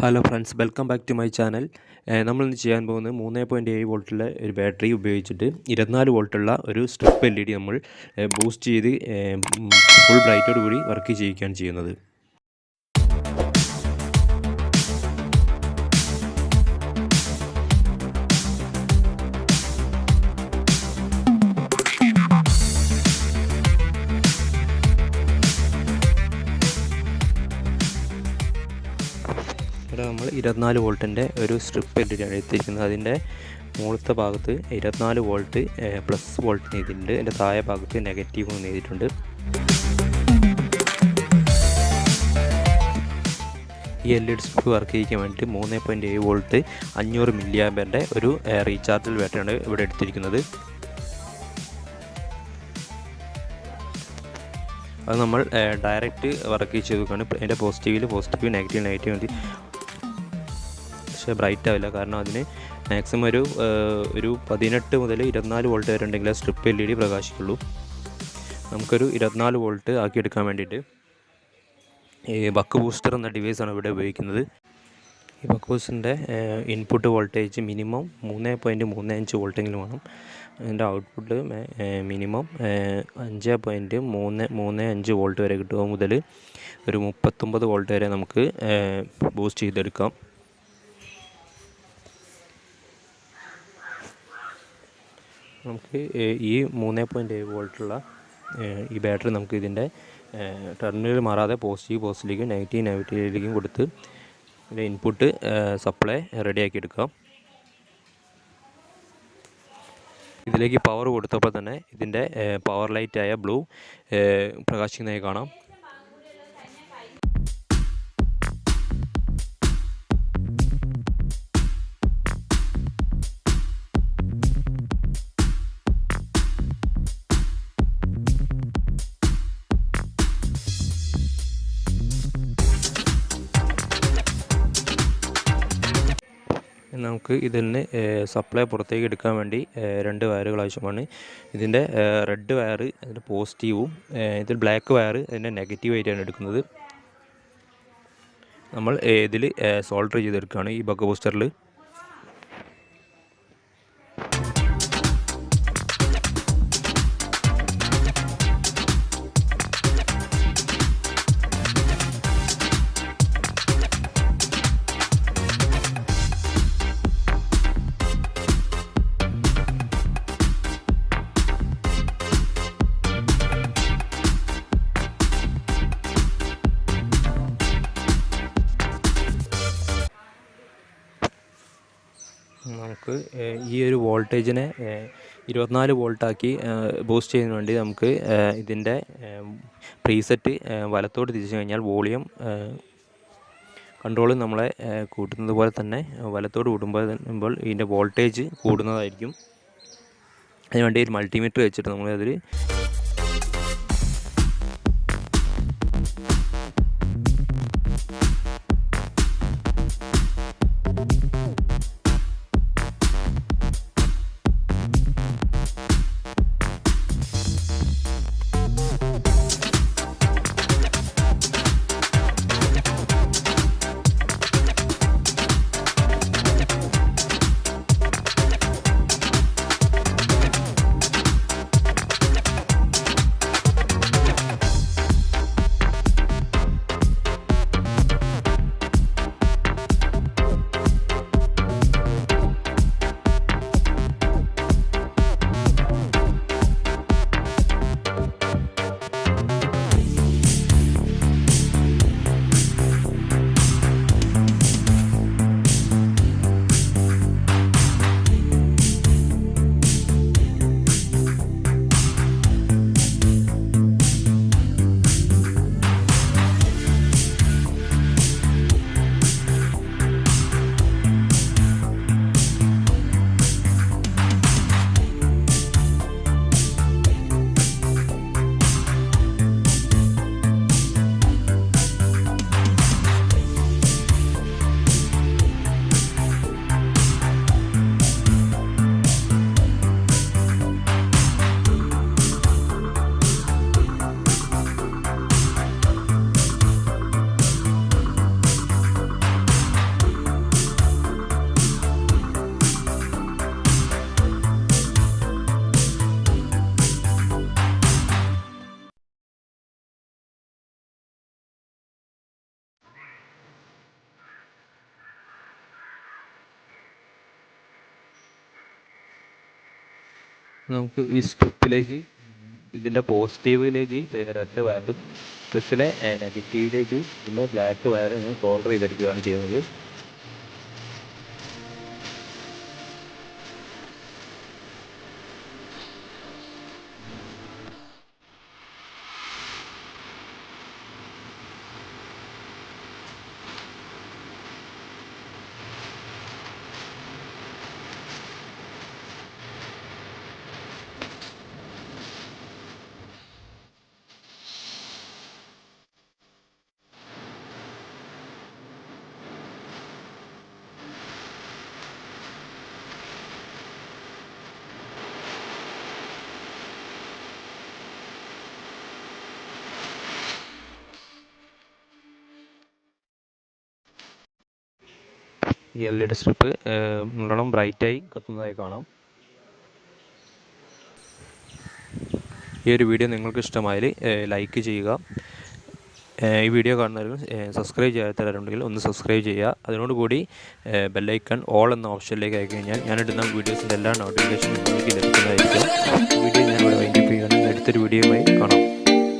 Hello friends, welcome back to my channel. നമ്മളിന്ന് ചെയ്യാൻ പോകുന്നത് 3.7 വോൾട്ടുള്ള ഒരു ബാറ്ററി ഉപയോഗിച്ചിട്ട് 24 വോൾട്ടുള്ള ഒരു സ്ട്രിപ്പ് LED നമ്മൾ ബൂസ്റ്റ് ചെയ്ത് ഫുൾ ബ്രൈറ്റോട് കൂടി വർക്ക് ചെയ്യിക്കുകയാണ് ചെയ്യുന്നത്. ഇവിടെ നമ്മൾ 24 വോൾട്ടിൻ്റെ ഒരു സ്ട്രിപ്പ് LED ആണ് എടുത്തിരിക്കുന്നത്. അതിൻ്റെ മുകളിലത്തെ ഭാഗത്ത് 24 വോൾട്ട് പ്ലസ് വോൾട്ട് ചെയ്തിട്ടുണ്ട്. അതിൻ്റെ താഴെ ഭാഗത്ത് നെഗറ്റീവ് എന്ന് ചെയ്തിട്ടുണ്ട്. ഈ LED സ്ട്രിപ്പ് വർക്ക് ചെയ്യിക്കാൻ വേണ്ടിയിട്ട് 3.7 വോൾട്ട് 500 മില്ലി ആമ്പിയറിൻ്റെ ഒരു റീചാർജബിൾ ബാറ്ററിയാണ് ഇവിടെ എടുത്തിരിക്കുന്നത്. അത് നമ്മൾ ഡയറക്റ്റ് വർക്ക് ചെയ്ത് നോക്കുകയാണ്. അതിൻ്റെ പോസിറ്റീവ് നെഗറ്റീവ് മതി. പക്ഷേ ബ്രൈറ്റ് ആവില്ല, കാരണം അതിന് മാക്സിമം ഒരു 18 മുതൽ 24 വോൾട്ട് വരെ ഉണ്ടെങ്കിൽ സ്ട്രിപ്പ് LED പ്രകാശിക്കുള്ളൂ. നമുക്കൊരു 24 വോൾട്ട് ആക്കിയെടുക്കാൻ വേണ്ടിയിട്ട് ഈ ബക്ക് ബൂസ്റ്റർ എന്ന ഡിവൈസാണ് ഇവിടെ ഉപയോഗിക്കുന്നത്. ഈ ബക്ക് ബൂസ്റ്ററിൻ്റെ ഇൻപുട്ട് വോൾട്ടേജ് മിനിമം 3.35 വോൾട്ടെങ്കിലും വേണം. അതിൻ്റെ ഔട്ട്പുട്ട് മിനിമം 5.35 വോൾട്ട് വരെ കിട്ടുക മുതൽ ഒരു 39 വോൾട്ട് വരെ നമുക്ക് ബൂസ്റ്റ് ചെയ്തെടുക്കാം. നമുക്ക് ഈ 3.7 വോൾട്ടുള്ള ഈ ബാറ്ററി നമുക്ക് ഇതിൻ്റെ ടെർമിനൽ മാറാതെ പോസിറ്റീവിലേക്കും നെഗറ്റീവിലേക്കും കൊടുത്ത് ഇതിൻ്റെ ഇൻപുട്ട് സപ്ലൈ റെഡിയാക്കി എടുക്കാം. ഇതിലേക്ക് പവർ കൊടുത്തപ്പോൾ തന്നെ ഇതിൻ്റെ പവർ ലൈറ്റായ ബ്ലൂ പ്രകാശിക്കുന്നതായി കാണാം. നമുക്ക് ഇതിന് സപ്ലൈ പുറത്തേക്ക് എടുക്കാൻ വേണ്ടി 2 വയറുകൾ ആവശ്യമാണ്. ഇതിൻ്റെ റെഡ് വയർ അതിൻ്റെ പോസിറ്റീവും ഇതിൽ ബ്ലാക്ക് വയർ അതിൻ്റെ നെഗറ്റീവായിട്ടാണ് എടുക്കുന്നത്. നമ്മൾ ഇതിൽ സോൾഡർ ചെയ്തെടുക്കുകയാണ് ഈ ബക്ക് ബൂസ്റ്ററിൽ. നമുക്ക് ഈ ഒരു വോൾട്ടേജിനെ 24 വോൾട്ടാക്കി ബൂസ്റ്റ് ചെയ്യുന്നതിന് വേണ്ടി നമുക്ക് ഇതിൻ്റെ പ്രീസെറ്റ് വലത്തോട്ട് തിരിച്ചു കഴിഞ്ഞാൽ വോളിയം കൺട്രോൾ നമ്മളെ കൂട്ടുന്നത് പോലെ തന്നെ വലത്തോട്ട് കൂടുമ്പോൾ ഇതിൻ്റെ വോൾട്ടേജ് കൂടുന്നതായിരിക്കും. അതിനുവേണ്ടി ഒരു മൾട്ടിമീറ്റർ വെച്ചിട്ട് നമ്മളതിൽ നമുക്ക് ഈ സ്ട്രിപ്പിലേക്ക് ഇതിൻ്റെ പോസിറ്റീവിലേക്ക് റെഡ് വയറും സ്ട്രിപ്പിലെ നെഗറ്റീവിലേക്ക് ഇതിൻ്റെ ബ്ലാക്ക് വയർ സോൾഡർ ചെയ്തെടുക്കുകയാണ് ചെയ്യുന്നത്. ഈ LED സ്ട്രിപ്പ് നല്ലോണം ബ്രൈറ്റായി കത്തുന്നതായി കാണാം. ഈ ഒരു വീഡിയോ നിങ്ങൾക്ക് ഇഷ്ടമായാൽ ലൈക്ക് ചെയ്യുക. ഈ വീഡിയോ കാണുന്നവരും സബ്സ്ക്രൈബ് ചെയ്യാത്തവരുണ്ടെങ്കിൽ ഒന്ന് സബ്സ്ക്രൈബ് ചെയ്യുക. അതിനോടുകൂടി ബെല്ലൈക്കൺ ഓൾ എന്ന ഓപ്ഷനിലേക്ക് അയച്ചു കഴിഞ്ഞാൽ ഞാനിടുന്ന വീഡിയോസിൻ്റെ എല്ലാ നോട്ടിഫിക്കേഷനും നിങ്ങൾക്ക് ലഭിക്കുന്നതായിരിക്കും. വീഡിയോ ഞാനിവിടെ വൈൻഡപ്പ് ചെയ്യുകയാണ്. അടുത്തൊരു വീഡിയോയുമായി കാണാം.